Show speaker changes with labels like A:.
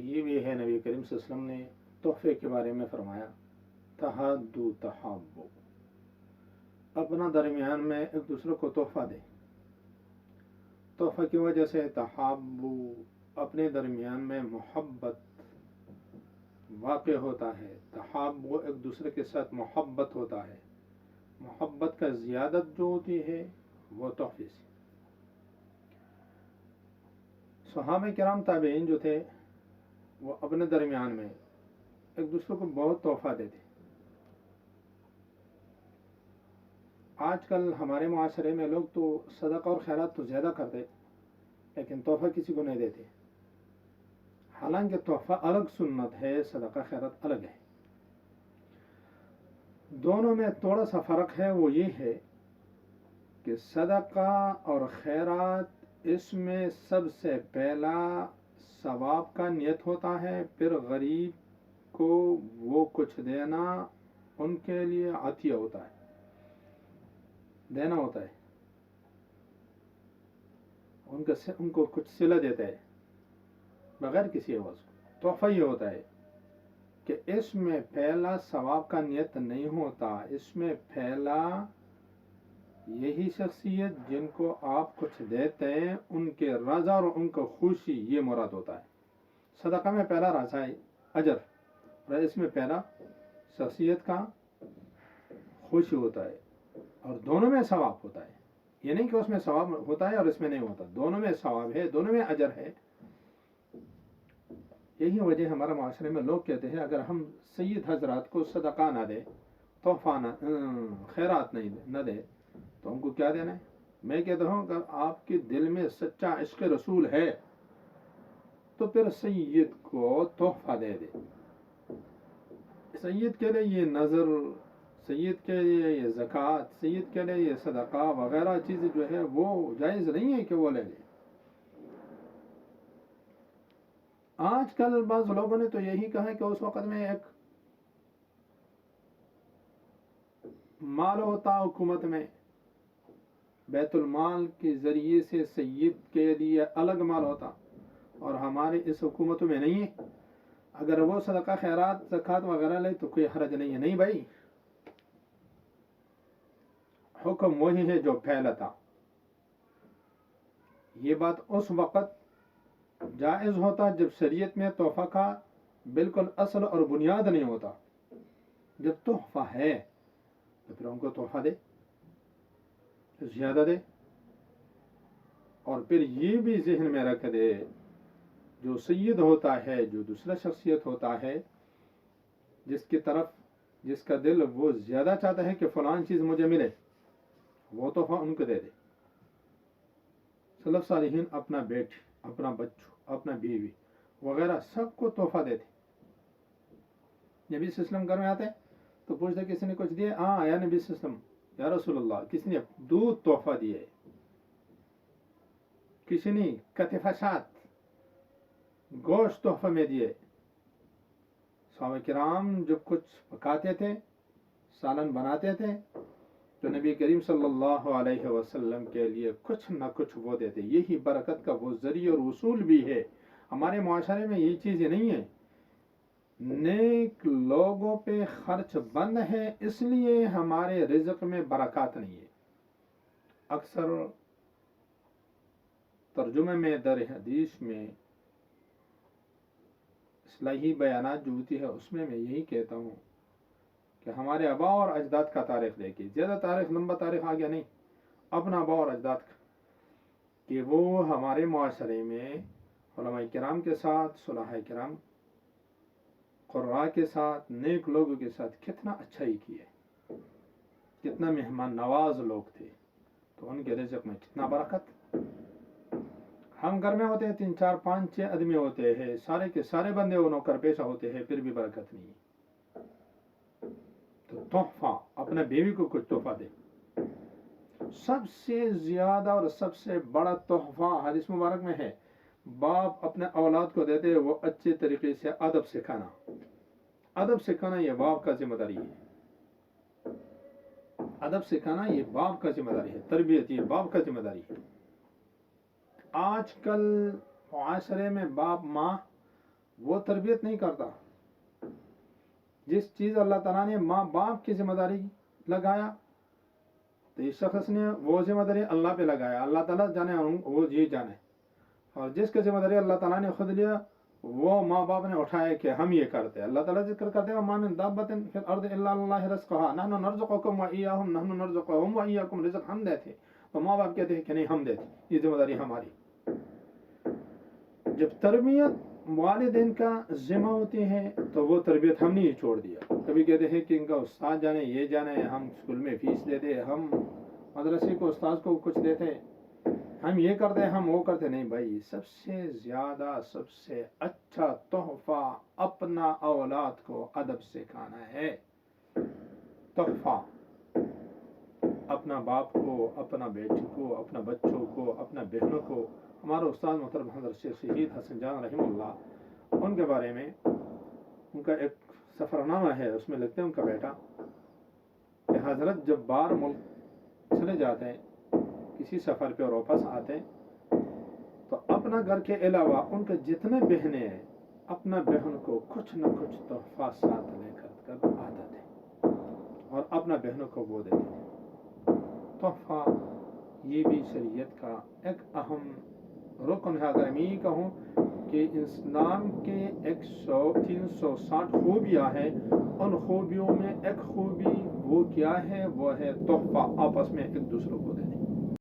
A: یہ بھی ہے نبی کریم صلی اللہ علیہ وسلم نے تحفے کے بارے میں فرمایا تحادو تحابو، اپنا درمیان میں ایک دوسرے کو تحفہ دے. تحفہ کی وجہ سے تحابو، اپنے درمیان میں محبت واقع ہوتا ہے. تحابو ایک دوسرے کے ساتھ محبت ہوتا ہے. محبت کا زیادت جو ہوتی ہے وہ تحفے سے. صحابہ کرام تابعین جو تھے وہ اپنے درمیان میں ایک دوسرے کو بہت تحفہ دیتے. آج کل ہمارے معاشرے میں لوگ تو صدقہ اور خیرات تو زیادہ کرتے لیکن تحفہ کسی کو نہیں دیتے. حالانکہ تحفہ الگ سنت ہے، صدقہ خیرات الگ ہے. دونوں میں تھوڑا سا فرق ہے، وہ یہ ہے کہ صدقہ اور خیرات اس میں سب سے پہلا ثواب کا نیت ہوتا ہے، پھر غریب کو وہ کچھ دینا ان کے لیے عطیہ ہوتا ہے، دینا ہوتا ہے، ان کو کچھ صلہ دیتا ہے بغیر کسی عوض کو. تحفہ یہ ہوتا ہے کہ اس میں پہلا ثواب کا نیت نہیں ہوتا، اس میں پہلا یہی شخصیت جن کو آپ کچھ دیتے ہیں ان کے رضا اور ان کو خوشی، یہ مراد ہوتا ہے. صدقہ میں پہلا رضا اجر، اور اس میں پہلا شخصیت کا خوشی ہوتا ہے، اور دونوں میں ثواب ہوتا ہے. یہ نہیں کہ اس میں ثواب ہوتا ہے اور اس میں نہیں ہوتا، دونوں میں ثواب ہے، دونوں میں اجر ہے. یہی وجہ ہمارے معاشرے میں لوگ کہتے ہیں اگر ہم سید حضرات کو صدقہ نہ دے، تحفہ نہ خیرات نہ دے تو ہم کو کیا دینا ہے؟ میں کہتا ہوں اگر آپ کے دل میں سچا عشق رسول ہے تو پھر سید کو تحفہ دے دے. سید کے لیے یہ نظر، سید کے لیے یہ زکوٰۃ، سید کے لیے یہ صدقہ وغیرہ چیزیں جو ہے وہ جائز نہیں ہے کہ وہ لے لے. آج کل بعض لوگوں نے تو یہی کہا کہ اس وقت میں ایک مال ہوتا حکومت میں، بیت المال کے ذریعے سے سید کے لیے الگ مال ہوتا، اور ہمارے اس حکومت میں نہیں ہے. اگر وہ صدقہ خیرات زکوٰۃ وغیرہ لے تو کوئی حرج نہیں ہے. نہیں بھائی، حکم وہی ہے جو پہلا تھا. یہ بات اس وقت جائز ہوتا جب شریعت میں تحفہ کا بالکل اصل اور بنیاد نہیں ہوتا. جب تحفہ ہے تو پھر ہم کو تحفہ دے، زیادہ دے، اور پھر یہ بھی ذہن میں رکھ دے جو سید ہوتا ہے، جو دوسرا شخصیت ہوتا ہے جس کی طرف جس کا دل وہ زیادہ چاہتا ہے کہ فلان چیز مجھے ملے، وہ تحفہ ان کو دے دے. سلف صالحین اپنا بیٹی، اپنا بچوں، اپنا بیوی وغیرہ سب کو تحفہ دیتے. نبی صلی اللہ علیہ وسلم گھر میں آتے تو پوچھتے کسی نے کچھ دیا؟ ہاں یا نبی صلی اللہ علیہ وسلم، یا رسول اللہ، کسی نے دودھ تحفہ دیے، کسی نے کتفشات گوشت تحفہ میں دیے. صحابہ کرام جب کچھ پکاتے تھے، سالن بناتے تھے تو نبی کریم صلی اللہ علیہ وسلم کے لیے کچھ نہ کچھ وہ دیتے. یہی برکت کا وہ ذریعہ اور اصول بھی ہے. ہمارے معاشرے میں یہ چیزیں نہیں ہیں. نیک لوگوں پہ خرچ بند ہے، اس لیے ہمارے رزق میں برکات نہیں ہے. اکثر ترجمے میں در حدیث میں اصلاحی بیانات جو ہوتی ہے اس میں یہی کہتا ہوں کہ ہمارے آبا اور اجداد کا تاریخ دیکھیں، زیادہ تاریخ لمبا تاریخ آگیا نہیں، اپنا آبا اور اجداد کا، کہ وہ ہمارے معاشرے میں علماء کرام کے ساتھ، صلحاء کرام، قراء کے ساتھ، نیک لوگوں کے ساتھ کتنا اچھائی کی ہے، کتنا مہمان نواز لوگ تھے، تو ان کے رزق میں کتنا برکت. ہم گھر میں ہوتے ہیں 3 4 5 6 آدمی ہوتے ہیں، سارے کے سارے بندے وہ نوکر پیشہ ہوتے ہیں، پھر بھی برکت نہیں. تو تحفہ، اپنے بیوی کو کچھ تحفہ دے. سب سے زیادہ اور سب سے بڑا تحفہ حدیث مبارک میں ہے، باپ اپنے اولاد کو دیتے وہ اچھے طریقے سے ادب سکھانا. ادب سکھانا یہ باپ کا ذمہ داری ہے. ادب سکھانا یہ باپ کا ذمہ داری ہے. تربیت یہ باپ کا ذمہ داری ہے. آج کل معاشرے میں باپ ماں وہ تربیت نہیں کرتا. جس چیز اللہ تعالیٰ نے ماں باپ کی ذمہ داری لگایا تو اس شخص نے وہ ذمہ داری اللہ پہ لگایا. اللہ تعالیٰ جانے وہ یہ جانے. اور جس کی ذمہ داری اللہ تعالیٰ نے خود لیا وہ ماں باپ نے اٹھایا کہ ہم یہ کرتے ہیں. اللہ تعالیٰ ذکر کرتے ہیں وَمَا مِن دَابَّةٍ فِي الْأَرْضِ إِلَّا عَلَى اللَّهِ رِزْقُهَا نَحْنُ نَرْزُقُكُمْ وَإِيَّاهُمْ نَحْنُ نَرْزُقُهُمْ وَإِيَّاكُمْ رزق ہم دیتے. تو ماں باپ کہتے ہیں کہ نہیں ہم دیتے, یہ ذمہ داری ہماری. جب تربیت والدین کا ذمہ ہوتی ہے تو وہ تربیت ہم نے ہی چھوڑ دیا. کبھی کہتے ہیں کہ ان کا استاد جانے یہ جانے, ہم اسکول میں فیس دیتے, ہم مدرسے کو استاد کو کچھ دیتے, ہم یہ کرتے ہم وہ کرتے. نہیں بھائی, سب سے زیادہ سب سے اچھا تحفہ اپنا اولاد کو ادب سکھانا ہے. تحفہ اپنا باپ کو, اپنا بیٹی کو, اپنا بچوں کو, اپنا بہنوں کو. ہمارا استاد محترم حضرت شیخ شہید حسن جان رحمہ اللہ, ان کے بارے میں ان کا ایک سفر نامہ ہے, اس میں لکھتے ہیں ان کا بیٹا کہ حضرت جب باہر ملک چلے جاتے ہیں کسی سفر پہ اور واپس آتے تو اپنا گھر کے علاوہ ان کے جتنے بہنیں ہیں اپنا بہن کو کچھ نہ کچھ تحفہ ساتھ لے کر آتے تھے اور اپنا بہنوں کو وہ دیتے تھے. تحفہ یہ بھی شریعت کا ایک اہم رکن ہے. اگر میں یہ کہوں کہ اسلام کے 360 خوبیاں ہیں, ان خوبیوں میں ایک خوبی وہ کیا ہے, وہ ہے تحفہ, آپس میں ایک دوسرے کو دینے.